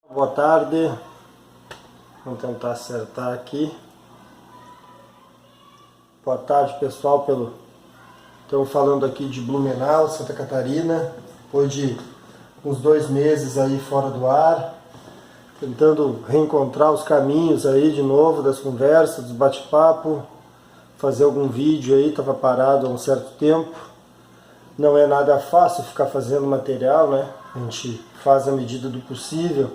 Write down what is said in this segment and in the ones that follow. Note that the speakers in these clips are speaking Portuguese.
Boa tarde, vamos tentar acertar aqui. Boa tarde, pessoal. Estamos falando aqui de Blumenau, Santa Catarina, depois de uns 2 meses aí fora do ar, tentando reencontrar os caminhos aí de novo das conversas, dos bate-papo, fazer algum vídeo aí, estava parado há um certo tempo. Não é nada fácil ficar fazendo material, né? A gente faz à medida do possível,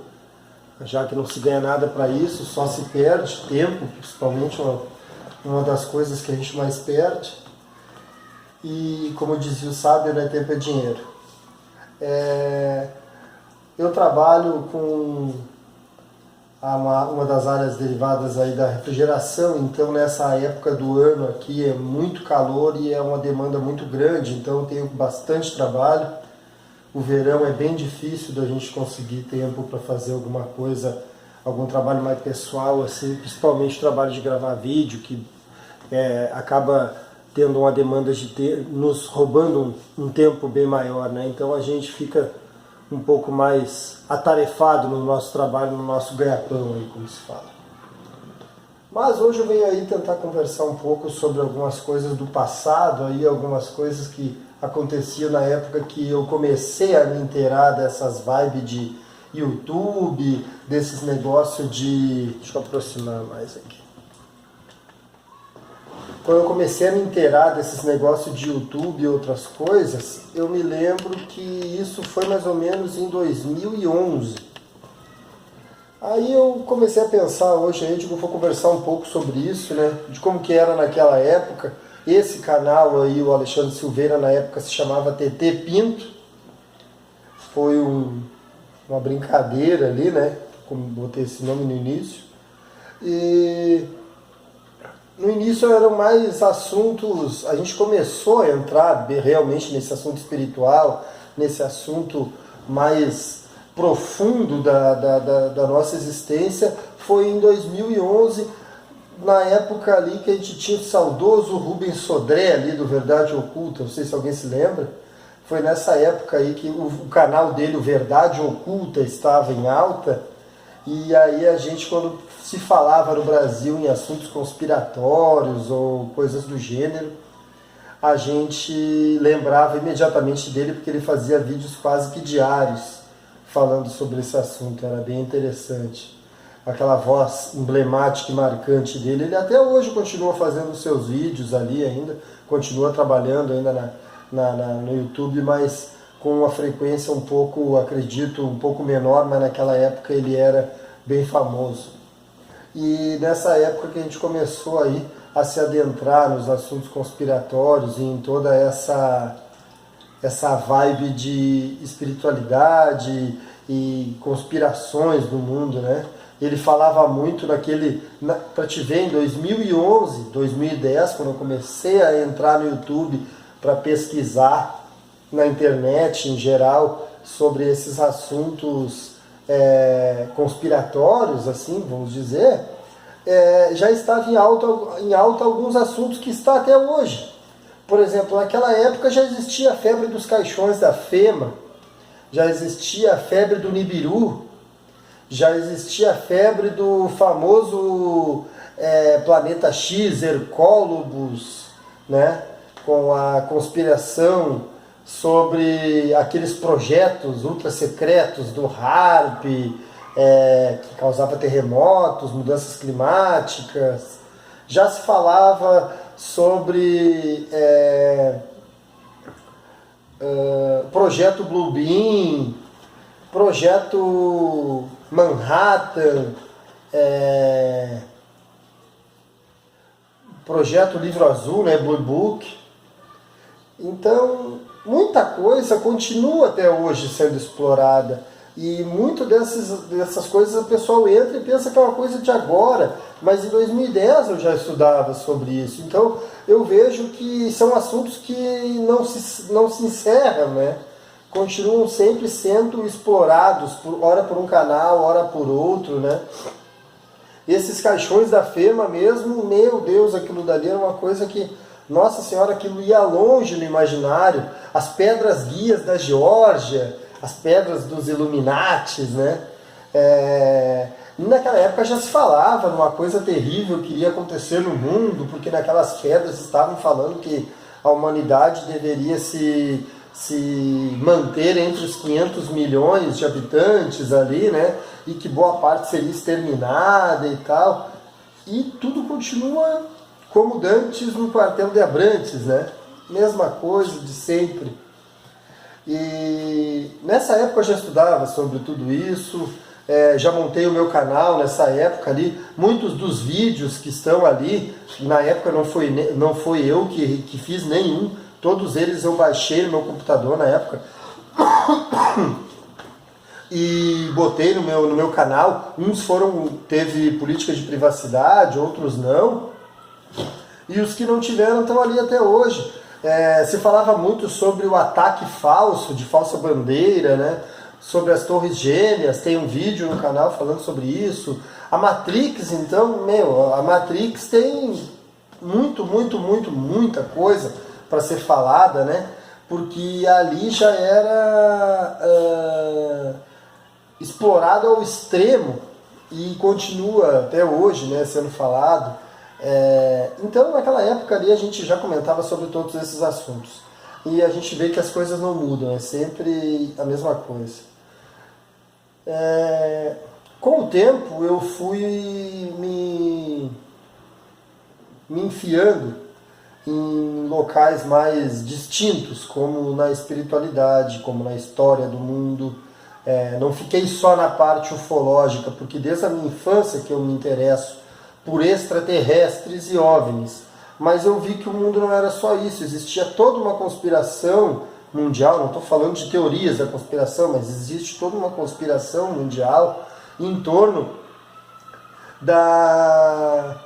já que não se ganha nada para isso, só se perde tempo, principalmente uma das coisas que a gente mais perde. E como dizia o sábio, né, tempo é dinheiro. Eu trabalho com uma das áreas derivadas aí da refrigeração, então nessa época do ano aqui é muito calor e é uma demanda muito grande, então eu tenho bastante trabalho. O verão é bem difícil da gente conseguir tempo para fazer alguma coisa, algum trabalho mais pessoal, assim, principalmente o trabalho de gravar vídeo, que acaba tendo uma demanda de nos roubando um tempo bem maior, né? Então a gente fica um pouco mais atarefado no nosso trabalho, no nosso ganha-pão, aí, como se fala. Mas hoje eu venho aí tentar conversar um pouco sobre algumas coisas do passado, aí, algumas coisas que aconteciam na época que eu comecei a me inteirar dessas vibes de YouTube, desses negócios de... Deixa eu aproximar mais aqui. Quando eu comecei a me inteirar desses negócios de YouTube e outras coisas, eu me lembro que isso foi mais ou menos em 2011. Aí eu comecei a pensar hoje, aí, eu vou conversar um pouco sobre isso, né? De como que era naquela época. Esse canal aí, o Alexandre Silveira, na época se chamava TT Pinto. Foi uma brincadeira ali, né? Como botei esse nome no início. E no início eram mais assuntos, a gente começou a entrar realmente nesse assunto espiritual, nesse assunto mais profundo da nossa existência, foi em 2011, na época ali que a gente tinha o saudoso Rubens Sodré ali do Verdade Oculta, não sei se alguém se lembra. Foi nessa época aí que o canal dele, o Verdade Oculta, estava em alta. E aí a gente, quando se falava no Brasil em assuntos conspiratórios ou coisas do gênero, a gente lembrava imediatamente dele, porque ele fazia vídeos quase que diários falando sobre esse assunto. Era bem interessante. Aquela voz emblemática e marcante dele. Ele até hoje continua fazendo seus vídeos ali ainda, continua trabalhando ainda no YouTube, mas com uma frequência um pouco, acredito, um pouco menor, mas naquela época ele era bem famoso. E nessa época que a gente começou aí a se adentrar nos assuntos conspiratórios e em toda essa vibe de espiritualidade e conspirações do mundo, né? Ele falava muito para te ver, em 2011, 2010, quando eu comecei a entrar no YouTube para pesquisar na internet em geral sobre esses assuntos conspiratórios, assim, vamos dizer, já estava em alta alguns assuntos que está até hoje. Por exemplo, naquela época já existia a febre dos caixões da FEMA, já existia a febre do Nibiru, já existia a febre do famoso Planeta X, Hercólobos, né? Com a conspiração sobre aqueles projetos ultra secretos do HAARP, que causava terremotos, mudanças climáticas. Já se falava sobre projeto Bluebeam, projeto Manhattan, projeto Livro Azul, né, Blue Book. Então, muita coisa continua até hoje sendo explorada. E muito dessas coisas o pessoal entra e pensa que é uma coisa de agora. Mas em 2010 eu já estudava sobre isso. Então, eu vejo que são assuntos que não se encerram, né? Continuam sempre sendo explorados, ora por um canal, ora por outro, né? Esses caixões da FEMA mesmo, meu Deus, aquilo dali era uma coisa que, nossa Senhora, aquilo ia longe no imaginário. As pedras guias da Geórgia, as pedras dos Illuminatis, né? E naquela época já se falava numa coisa terrível que iria acontecer no mundo, porque naquelas pedras estavam falando que a humanidade deveria se manter entre os 500 milhões de habitantes ali, né? E que boa parte seria exterminada e tal. E tudo continua como dantes no quartel de Abrantes, né? Mesma coisa de sempre. E nessa época eu já estudava sobre tudo isso, já montei o meu canal nessa época ali. Muitos dos vídeos que estão ali, na época não foi eu que fiz nenhum, todos eles eu baixei no meu computador na época e botei no meu canal. Uns teve política de privacidade, outros não, e os que não tiveram estão ali até hoje. Se falava muito sobre o ataque falso, de falsa bandeira, né? Sobre as Torres Gêmeas, tem um vídeo no canal falando sobre isso. A Matrix, então, a Matrix tem muita coisa para ser falada, né? Porque ali já era explorado ao extremo e continua até hoje, né, sendo falado. Então, naquela época ali, a gente já comentava sobre todos esses assuntos. E a gente vê que as coisas não mudam, é sempre a mesma coisa. Com o tempo, eu fui me enfiando em locais mais distintos, como na espiritualidade, como na história do mundo. Não fiquei só na parte ufológica, porque desde a minha infância que eu me interesso por extraterrestres e OVNIs, mas eu vi que o mundo não era só isso, existia toda uma conspiração mundial. Não estou falando de teorias da conspiração, mas existe toda uma conspiração mundial em torno da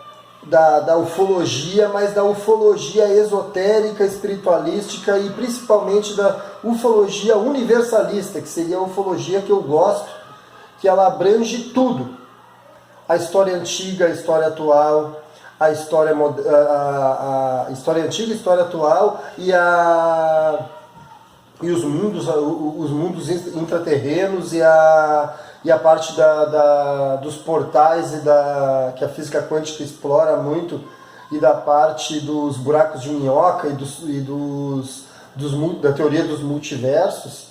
ufologia, mas da ufologia esotérica, espiritualística e principalmente da ufologia universalista, que seria a ufologia que eu gosto, que ela abrange tudo. A história antiga, a história atual, a história antiga, a história atual e os mundos intraterrenos e a parte dos portais que a física quântica explora muito, e da parte dos buracos de minhoca da teoria dos multiversos.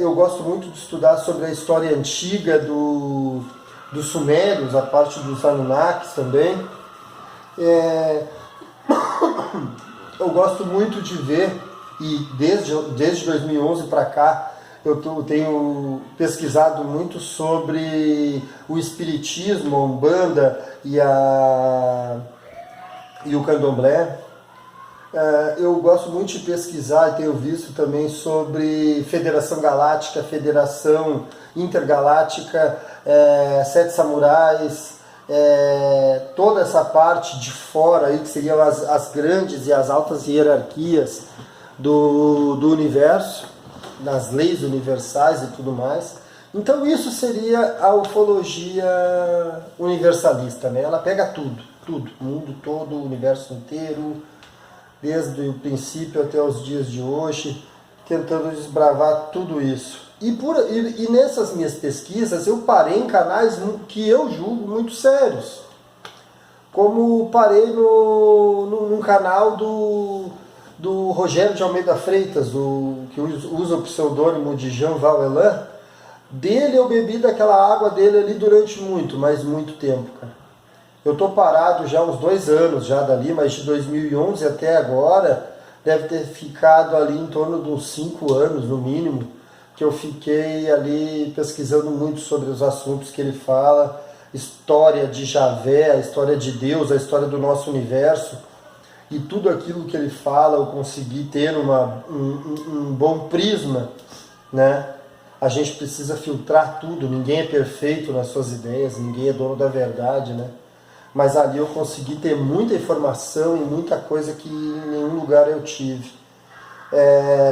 Eu gosto muito de estudar sobre a história antiga dos sumérios, a parte dos Anunnakis também. Eu gosto muito de ver, e desde 2011 para cá, eu tenho pesquisado muito sobre o espiritismo, a Umbanda e o Candomblé. Eu gosto muito de pesquisar e tenho visto também sobre Federação Galáctica, Federação Intergaláctica, Sete Samurais, toda essa parte de fora aí, que seriam as grandes e as altas hierarquias do universo, das leis universais e tudo mais. Então isso seria a ufologia universalista, né? Ela pega tudo, o mundo todo, o universo inteiro, desde o princípio até os dias de hoje, tentando desbravar tudo isso. E nessas minhas pesquisas eu parei em canais que eu julgo muito sérios, como parei num canal do Rogério de Almeida Freitas, que usa o pseudônimo de Jean Valjean. Dele eu bebi daquela água dele ali durante muito tempo, cara. Eu tô parado já há uns 2 anos já dali, mas de 2011 até agora deve ter ficado ali em torno de uns 5 anos no mínimo, que eu fiquei ali pesquisando muito sobre os assuntos que ele fala, história de Javé, a história de Deus, a história do nosso universo, e tudo aquilo que ele fala eu consegui ter um bom prisma, né? A gente precisa filtrar tudo, ninguém é perfeito nas suas ideias, ninguém é dono da verdade, né? Mas ali eu consegui ter muita informação e muita coisa que em nenhum lugar eu tive.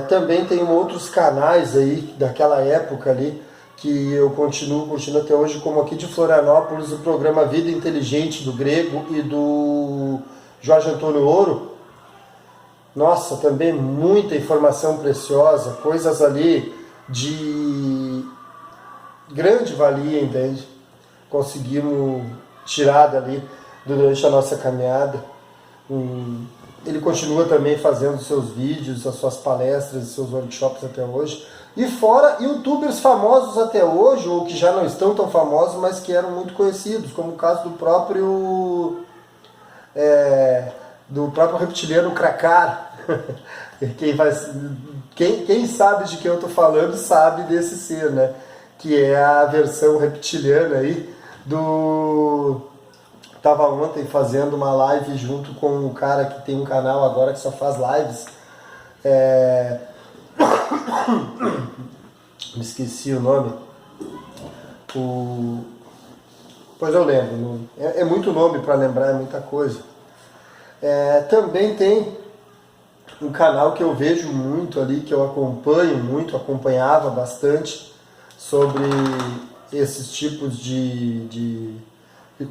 Também tenho outros canais aí daquela época ali que eu continuo até hoje, como aqui de Florianópolis, o programa Vida Inteligente do Grego e do Jorge Antônio Ouro. Nossa, também muita informação preciosa, coisas ali grande valia, entende? Conseguimos tirar dali durante a nossa caminhada. Ele continua também fazendo seus vídeos, as suas palestras, seus workshops até hoje. E fora youtubers famosos até hoje, ou que já não estão tão famosos, mas que eram muito conhecidos, como o caso do próprio reptiliano Cracar. Quem sabe de quem eu estou falando sabe desse ser, né? Que é a versão reptiliana aí do... Estava ontem fazendo uma live junto com o cara que tem um canal agora que só faz lives. Me esqueci o nome. Pois eu lembro. É muito nome para lembrar, é muita coisa. Também tem um canal que eu vejo muito ali, que eu acompanho muito, acompanhava bastante, sobre esses tipos de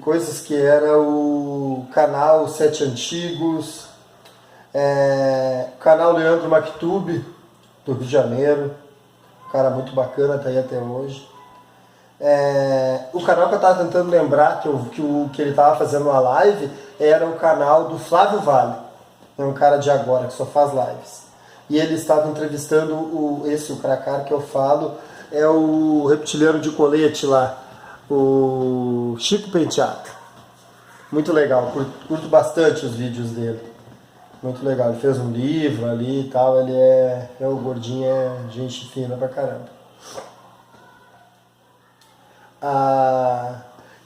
coisas, que era o canal Sete Antigos, o canal Leandro Mactub, do Rio de Janeiro, um cara muito bacana, tá aí até hoje. O canal que eu estava tentando lembrar, que ele estava fazendo uma live, era o canal do Flávio Vale, é um cara de agora, que só faz lives. E ele estava entrevistando o Cracar que eu falo, é o reptiliano de colete lá, o Chico Penteado. Muito legal, curto bastante os vídeos dele. Muito legal, ele fez um livro ali e tal, o gordinho é gente fina pra caramba.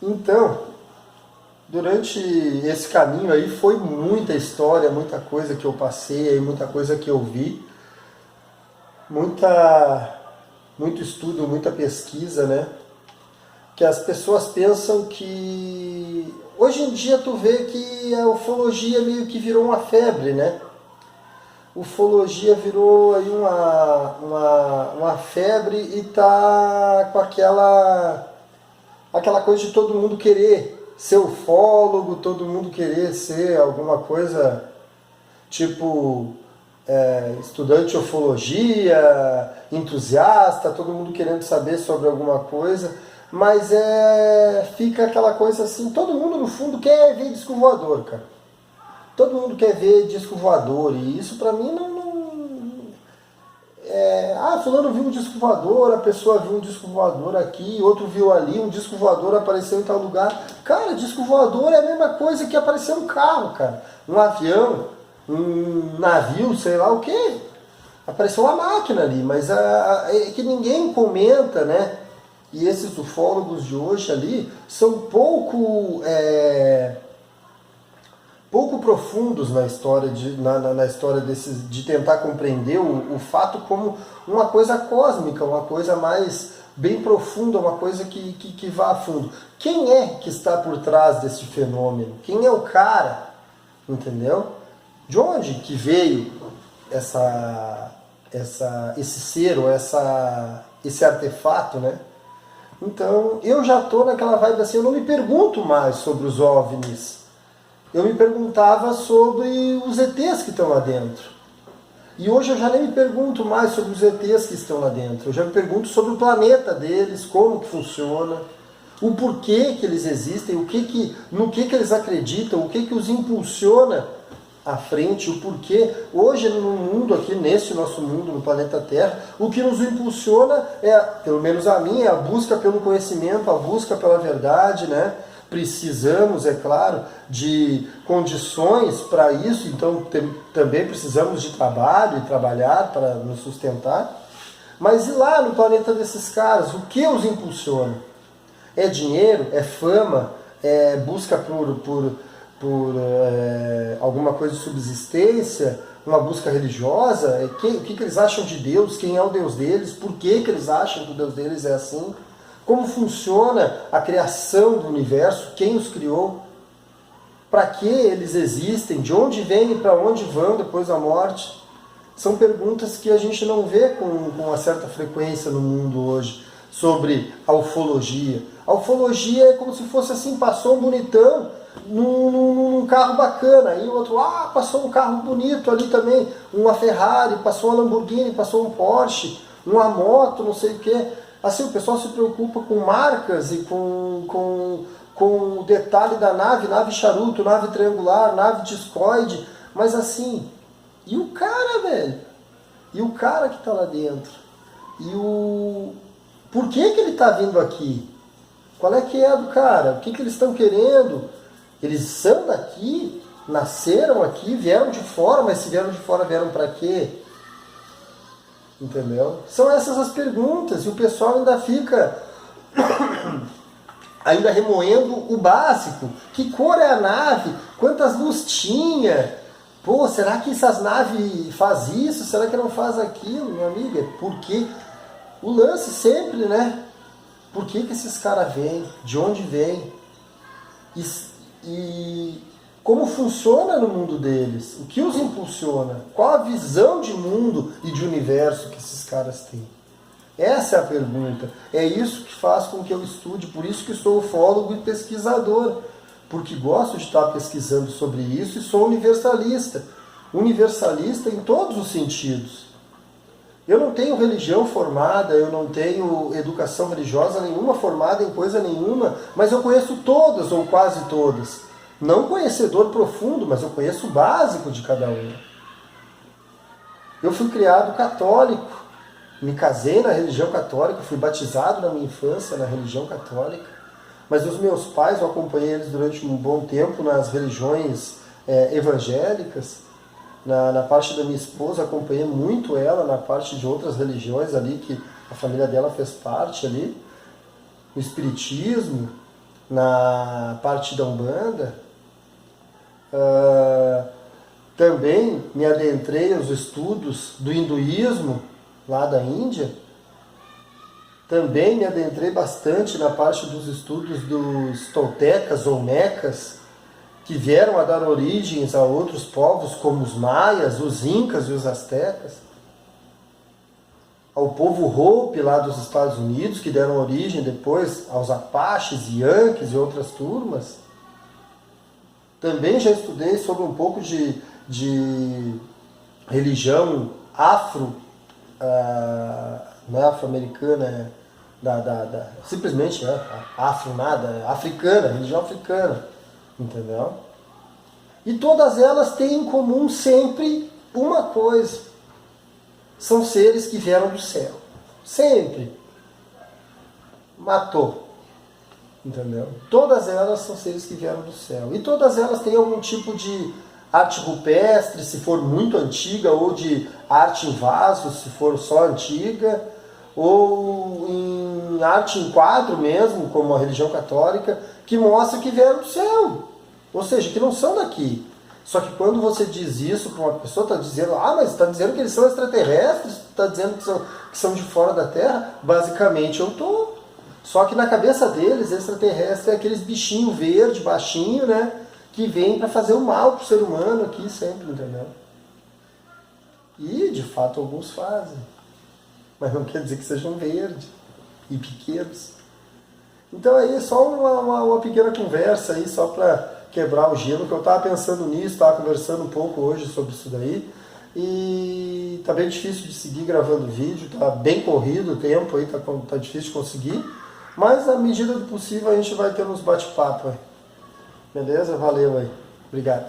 Então, durante esse caminho aí foi muita história, muita coisa que eu passei, muita coisa que eu vi, muito estudo, muita pesquisa, né? Que as pessoas pensam que... Hoje em dia tu vê que a ufologia meio que virou uma febre, né? Ufologia virou aí uma febre e tá com aquela coisa de todo mundo querer ser ufólogo, todo mundo querer ser alguma coisa tipo estudante de ufologia, entusiasta, todo mundo querendo saber sobre alguma coisa, mas fica aquela coisa assim, todo mundo no fundo quer ver disco voador, cara. Todo mundo quer ver disco voador, e isso pra mim não fulano viu um disco voador, a pessoa viu um disco voador aqui, outro viu ali, um disco voador apareceu em tal lugar. Cara, disco voador é a mesma coisa que aparecer um carro, cara. Um avião, um navio, sei lá o quê. Apareceu uma máquina ali, mas é que ninguém comenta, né? E esses ufólogos de hoje ali são pouco profundos na história na história de tentar compreender o fato como uma coisa cósmica, uma coisa mais bem profunda, uma coisa que vá a fundo. Quem é que está por trás desse fenômeno? Quem é o cara? Entendeu? De onde que veio esse ser ou esse artefato, né? Então, eu já estou naquela vibe assim, eu não me pergunto mais sobre os OVNIs. Eu me perguntava sobre os ETs que estão lá dentro. E hoje eu já nem me pergunto mais sobre os ETs que estão lá dentro. Eu já me pergunto sobre o planeta deles, como que funciona, o porquê que eles existem, no que eles acreditam, o que os impulsiona à frente, o porquê. Hoje no mundo, aqui nesse nosso mundo, no planeta Terra, o que nos impulsiona pelo menos a mim, é a busca pelo conhecimento, a busca pela verdade, né? Precisamos, é claro, de condições para isso, então também precisamos de trabalho e trabalhar para nos sustentar. Mas e lá no planeta desses caras, o que os impulsiona? É dinheiro? É fama? É busca por alguma coisa de subsistência? Uma busca religiosa? O que eles acham de Deus? Quem é o Deus deles? Por que eles acham que o Deus deles é assim? Como funciona a criação do universo? Quem os criou? Para que eles existem? De onde vêm e para onde vão depois da morte? São perguntas que a gente não vê com uma certa frequência no mundo hoje sobre a ufologia. A ufologia é como se fosse assim, passou um bonitão num carro bacana, e o outro, passou um carro bonito ali também, uma Ferrari, passou uma Lamborghini, passou um Porsche, uma moto, não sei o que. Assim, o pessoal se preocupa com marcas e com o detalhe da nave, nave charuto, nave triangular, nave discoide, mas assim, e o cara, velho? E o cara que está lá dentro? Por que ele está vindo aqui? Qual é que é do cara? O que eles estão querendo? Eles são daqui? Nasceram aqui? Vieram de fora? Mas se vieram de fora, vieram para quê? Entendeu? São essas as perguntas. E o pessoal ainda fica ainda remoendo o básico. Que cor é a nave? Quantas luzes tinha? Pô, será que essas naves faz isso? Será que não faz aquilo, minha amiga? Por quê? O lance sempre, né? Por que esses caras vêm? De onde vêm? E como funciona no mundo deles? O que os impulsiona? Qual a visão de mundo e de universo que esses caras têm? Essa é a pergunta. É isso que faz com que eu estude, por isso que sou ufólogo e pesquisador. Porque gosto de estar pesquisando sobre isso e sou universalista. Universalista em todos os sentidos. Eu não tenho religião formada, eu não tenho educação religiosa nenhuma formada em coisa nenhuma, mas eu conheço todas ou quase todas. Não conhecedor profundo, mas eu conheço o básico de cada uma. Eu fui criado católico, me casei na religião católica, fui batizado na minha infância na religião católica, mas os meus pais, eu acompanhei eles durante um bom tempo nas religiões evangélicas. Na parte da minha esposa, acompanhei muito ela na parte de outras religiões ali, que a família dela fez parte ali, no espiritismo, na parte da Umbanda. Também me adentrei aos estudos do hinduísmo, lá da Índia. Também me adentrei bastante na parte dos estudos dos toltecas ou mecas, que vieram a dar origens a outros povos, como os maias, os incas e os astecas. Ao povo Hopi lá dos Estados Unidos, que deram origem depois aos apaches, yankees e outras turmas. Também já estudei sobre um pouco de religião não é afro-americana, simplesmente africana, religião africana, entendeu? E todas elas têm em comum sempre uma coisa: são seres que vieram do céu, sempre. Matou. Entendeu? Todas elas são seres que vieram do céu. E todas elas têm algum tipo de arte rupestre, se for muito antiga, ou de arte em vaso, se for só antiga, ou em arte em quadro mesmo, como a religião católica, que mostra que vieram do céu. Ou seja, que não são daqui. Só que quando você diz isso para uma pessoa, está dizendo, mas está dizendo que eles são extraterrestres, está dizendo que são de fora da Terra, basicamente eu estou. Só que na cabeça deles, extraterrestre é aqueles bichinhos verde, baixinho, né? Que vem para fazer o mal pro ser humano aqui sempre, entendeu? E, de fato, alguns fazem. Mas não quer dizer que sejam verdes e pequenos. Então aí é só uma pequena conversa aí, só para quebrar o gelo, que eu estava pensando nisso, estava conversando um pouco hoje sobre isso daí. E tá bem difícil de seguir gravando vídeo, tá bem corrido o tempo aí, tá difícil de conseguir. Mas, na medida do possível, a gente vai ter uns bate-papo aí. Beleza? Valeu aí. Obrigado.